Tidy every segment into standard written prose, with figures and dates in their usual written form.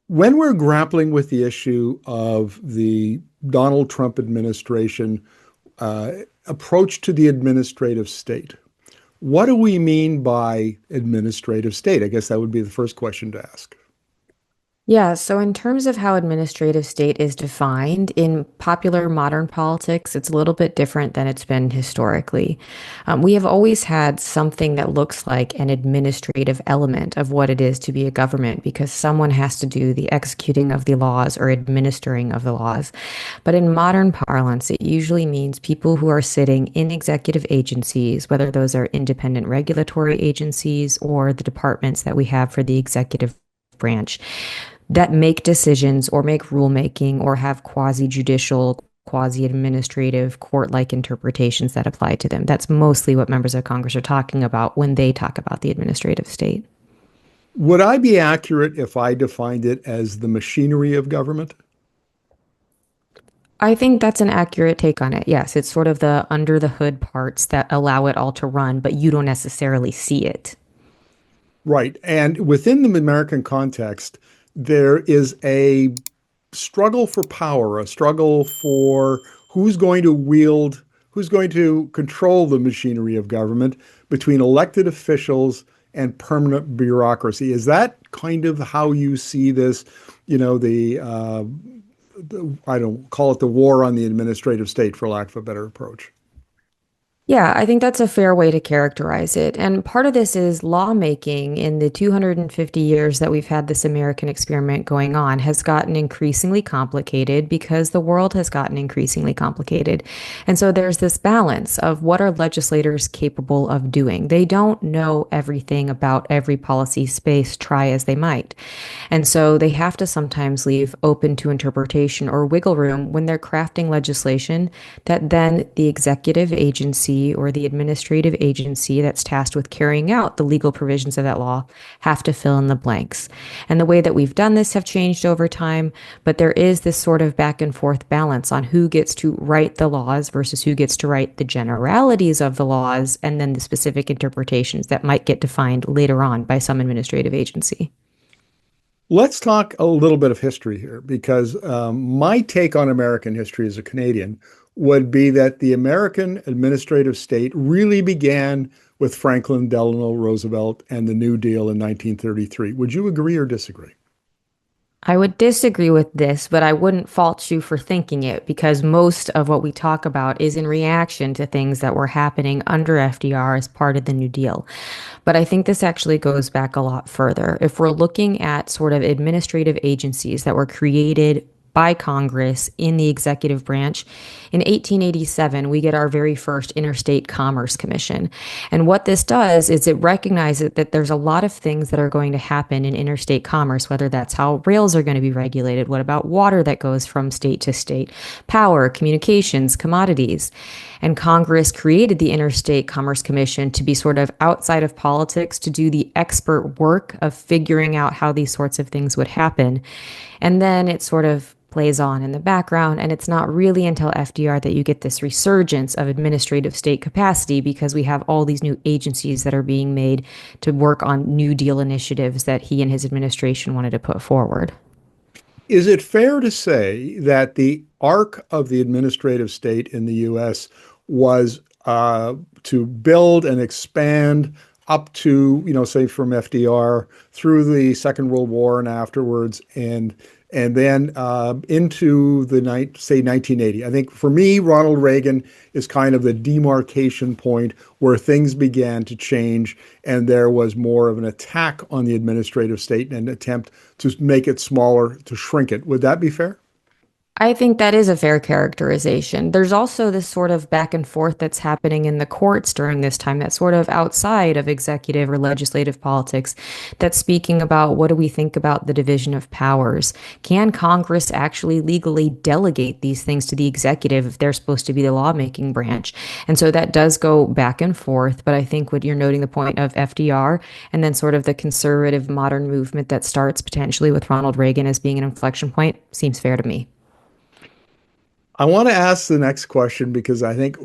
When we're grappling with the issue of the Donald Trump administration uh, approach to the administrative state, what do we mean by administrative state? I guess that would be the first question to ask. Yeah, so in terms of how administrative state is defined in popular modern politics, it's a little bit different than it's been historically. We have always had something that looks like an administrative element of what it is to be a government because someone has to do the executing of the laws or administering of the laws. But in modern parlance, it usually means people who are sitting in executive agencies, whether those are independent regulatory agencies or the departments that we have for the executive branch that make decisions or make rulemaking or have quasi judicial, quasi administrative, court like interpretations that apply to them. That's mostly what members of Congress are talking about when they talk about the administrative state. Would I be accurate if I defined it as the machinery of government? I think that's an accurate take on it. Yes, it's sort of the under the hood parts that allow it all to run, but you don't necessarily see it. Right. And within the American context, there is a struggle for power, a struggle for who's going to wield, who's going to control the machinery of government between elected officials and permanent bureaucracy. Is that kind of how you see this? You know, I don't call it the war on the administrative state, for lack of a better approach. Yeah, I think that's a fair way to characterize it. And part of this is lawmaking in the 250 years that we've had this American experiment going on has gotten increasingly complicated because the world has gotten increasingly complicated. And so there's this balance of what are legislators capable of doing. They don't know everything about every policy space, try as they might. And so they have to sometimes leave open to interpretation or wiggle room when they're crafting legislation that then the executive agency or the administrative agency that's tasked with carrying out the legal provisions of that law have to fill in the blanks. And the way that we've done this have changed over time, but there is this sort of back and forth balance on who gets to write the laws versus who gets to write the generalities of the laws and then the specific interpretations that might get defined later on by some administrative agency. Let's talk a little bit of history here because my take on American history as a Canadian would be that the American administrative state really began with Franklin Delano Roosevelt and the New Deal in 1933. Would you agree or disagree? I would disagree with this, but I wouldn't fault you for thinking it because most of what we talk about is in reaction to things that were happening under FDR as part of the New Deal. But I think this actually goes back a lot further. If we're looking at sort of administrative agencies that were created by Congress in the executive branch. In 1887, we get our very first Interstate Commerce Commission. And what this does is it recognizes that there's a lot of things that are going to happen in interstate commerce, whether that's how rails are going to be regulated, what about water that goes from state to state, power, communications, commodities. And Congress created the Interstate Commerce Commission to be sort of outside of politics, to do the expert work of figuring out how these sorts of things would happen. And then it sort of plays on in the background. And it's not really until FDR that you get this resurgence of administrative state capacity because we have all these new agencies that are being made to work on New Deal initiatives that he and his administration wanted to put forward. Is it fair to say that the arc of the administrative state in the US was to build and expand up to, say from FDR through the Second World War and afterwards, and then into the night, say 1980. I think for me, Ronald Reagan is kind of the demarcation point where things began to change, and there was more of an attack on the administrative state and an attempt to make it smaller, to shrink it. Would that be fair? I think that is a fair characterization. There's also this sort of back and forth that's happening in the courts during this time that's sort of outside of executive or legislative politics that's speaking about what do we think about the division of powers? Can Congress actually legally delegate these things to the executive if they're supposed to be the lawmaking branch? And so that does go back and forth. But I think what you're noting the point of FDR and then sort of the conservative modern movement that starts potentially with Ronald Reagan as being an inflection point seems fair to me. I want to ask the next question because I think,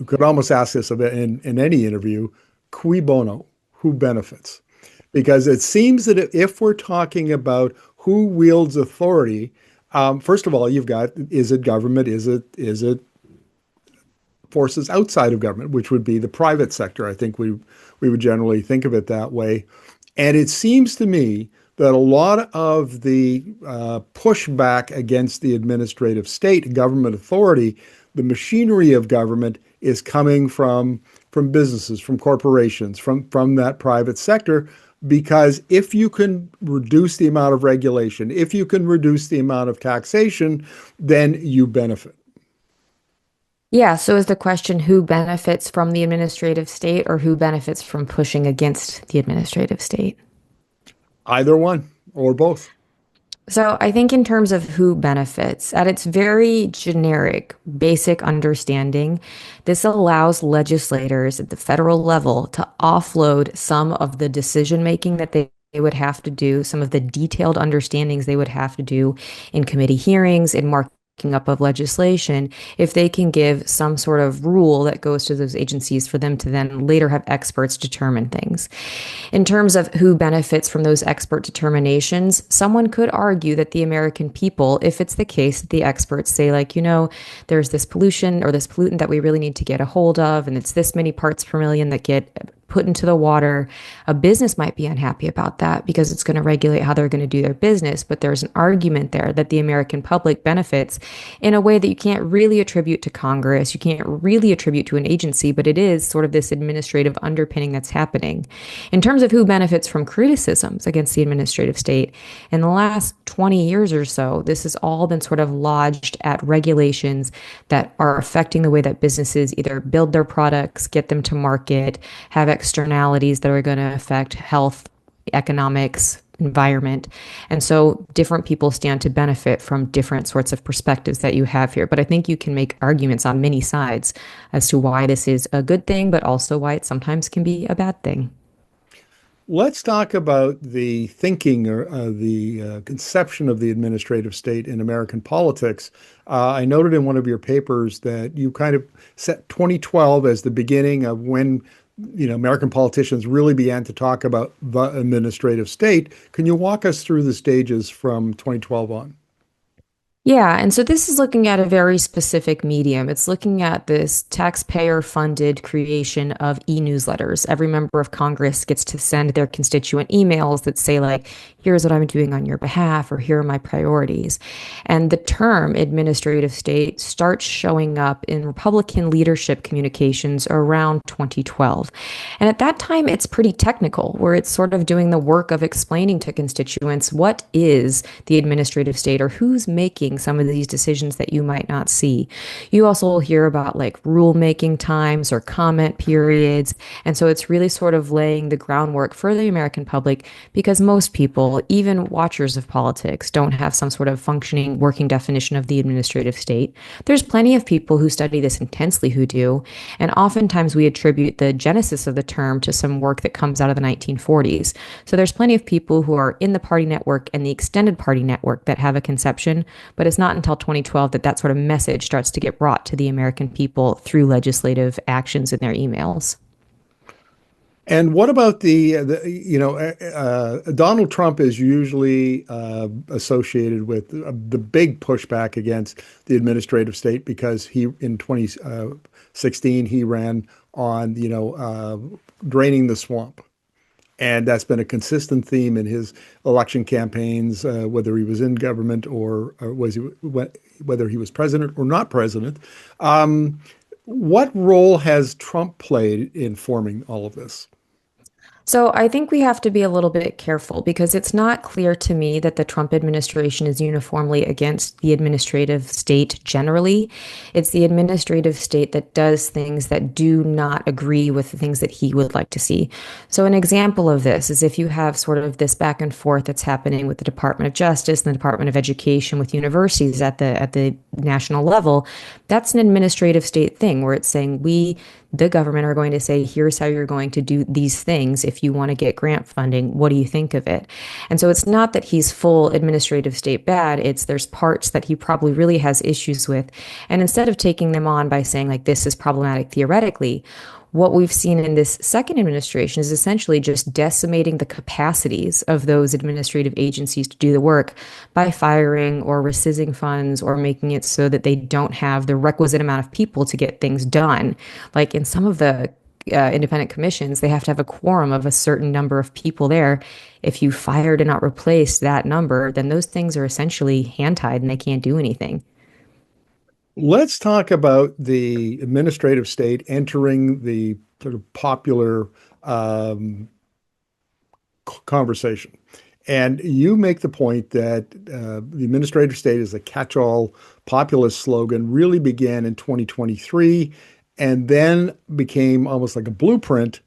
could almost ask this a bit in any interview, cui bono, who benefits? Because it seems that if we're talking about who wields authority. First of all, you've got, is it government? Is it forces outside of government, which would be the private sector? I think we would generally think of it that way. And it seems to me that a lot of the pushback against the administrative state, government authority, the machinery of government is coming from businesses, from corporations, from that private sector. Because if you can reduce the amount of regulation, if you can reduce the amount of taxation, then you benefit. Yeah, so is the question who benefits from the administrative state or who benefits from pushing against the administrative state? Either one or both. So I think in terms of who benefits, at its very generic, basic understanding, this allows legislators at the federal level to offload some of the decision making that they would have to do, some of the detailed understandings they would have to do in committee hearings, in marking up of legislation, if they can give some sort of rule that goes to those agencies for them to then later have experts determine things. In terms of who benefits from those expert determinations, someone could argue that the American people, if it's the case that the experts say, like, there's this pollution or this pollutant that we really need to get a hold of, and it's this many parts per million that get put into the water, a business might be unhappy about that because it's going to regulate how they're going to do their business. But there's an argument there that the American public benefits in a way that you can't really attribute to Congress. You can't really attribute to an agency, but it is sort of this administrative underpinning that's happening. In terms of who benefits from criticisms against the administrative state, in the last 20 years or so, this has all been sort of lodged at regulations that are affecting the way that businesses either build their products, get them to market, have externalities that are going to affect health, economics, environment. And so different people stand to benefit from different sorts of perspectives that you have here. But I think you can make arguments on many sides as to why this is a good thing, but also why it sometimes can be a bad thing. Let's talk about the thinking or the conception of the administrative state in American politics. I noted in one of your papers that you kind of set 2012 as the beginning of when American politicians really began to talk about the administrative state. Can you walk us through the stages from 2012 on? Yeah, and so this is looking at a very specific medium. It's looking at this taxpayer-funded creation of e-newsletters. Every member of Congress gets to send their constituent emails that say, like, here's what I'm doing on your behalf, or here are my priorities. And the term administrative state starts showing up in Republican leadership communications around 2012. And at that time, it's pretty technical, where it's sort of doing the work of explaining to constituents what is the administrative state or who's making some of these decisions that you might not see. You also will hear about like rulemaking times or comment periods. And so it's really sort of laying the groundwork for the American public because most people, even watchers of politics, don't have some sort of functioning working definition of the administrative state. There's plenty of people who study this intensely who do. And oftentimes we attribute the genesis of the term to some work that comes out of the 1940s. So there's plenty of people who are in the party network and the extended party network that have a conception, but it's not until 2012 that that sort of message starts to get brought to the American people through legislative actions in their emails. And what about Donald Trump is usually associated with the big pushback against the administrative state because in 2016, he ran on, draining the swamp. And that's been a consistent theme in his election campaigns, whether he was in government or whether he was president or not president. What role has Trump played in forming all of this? So I think we have to be a little bit careful because it's not clear to me that the Trump administration is uniformly against the administrative state generally. It's the administrative state that does things that do not agree with the things that he would like to see. So an example of this is if you have sort of this back and forth that's happening with the Department of Justice and the Department of Education with universities at the national level, that's an administrative state thing where it's saying the government are going to say, here's how you're going to do these things. If you want to get grant funding, what do you think of it? And so it's not that he's full administrative state bad. It's there's parts that he probably really has issues with. And instead of taking them on by saying like, this is problematic theoretically, What we've seen in this second administration is essentially just decimating the capacities of those administrative agencies to do the work by firing or rescising funds or making it so that they don't have the requisite amount of people to get things done. Like in some of the independent commissions, they have to have a quorum of a certain number of people there. If you fired and not replaced that number, then those things are essentially hand-tied and they can't do anything. Let's talk about the administrative state entering the sort of popular um, conversation. And you make the point that the administrative state is a catch-all populist slogan really began in 2023 and then became almost like a blueprint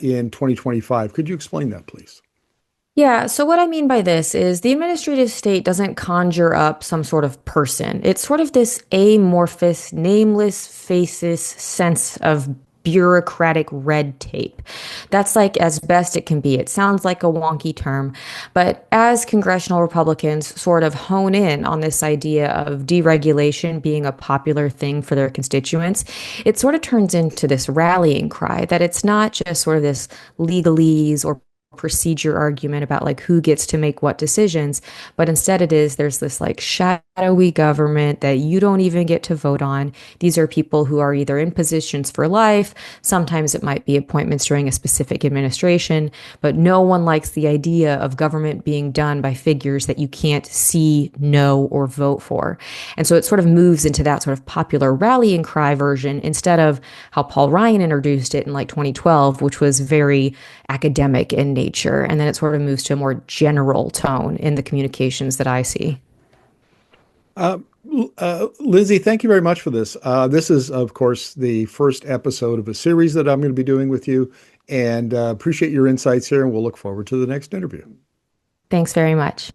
in 2025. Could you explain that, please? Yeah, so what I mean by this is the administrative state doesn't conjure up some sort of person. It's sort of this amorphous, nameless, faceless sense of bureaucratic red tape. That's like as best it can be. It sounds like a wonky term, but as congressional Republicans sort of hone in on this idea of deregulation being a popular thing for their constituents, it sort of turns into this rallying cry that it's not just sort of this legalese or procedure argument about like who gets to make what decisions, but instead it is there's this like shadowy government that you don't even get to vote on. These are people who are either in positions for life, sometimes it might be appointments during a specific administration, but no one likes the idea of government being done by figures that you can't see, know, or vote for. And so it sort of moves into that sort of popular rallying cry version instead of how Paul Ryan introduced it in like 2012, which was very academic in nature. And then it sort of moves to a more general tone in the communications that I see. Uh, Lindsay, thank you very much for this. This is, of course, the first episode of a series that I'm going to be doing with you, and appreciate your insights here, and we'll look forward to the next interview. Thanks very much.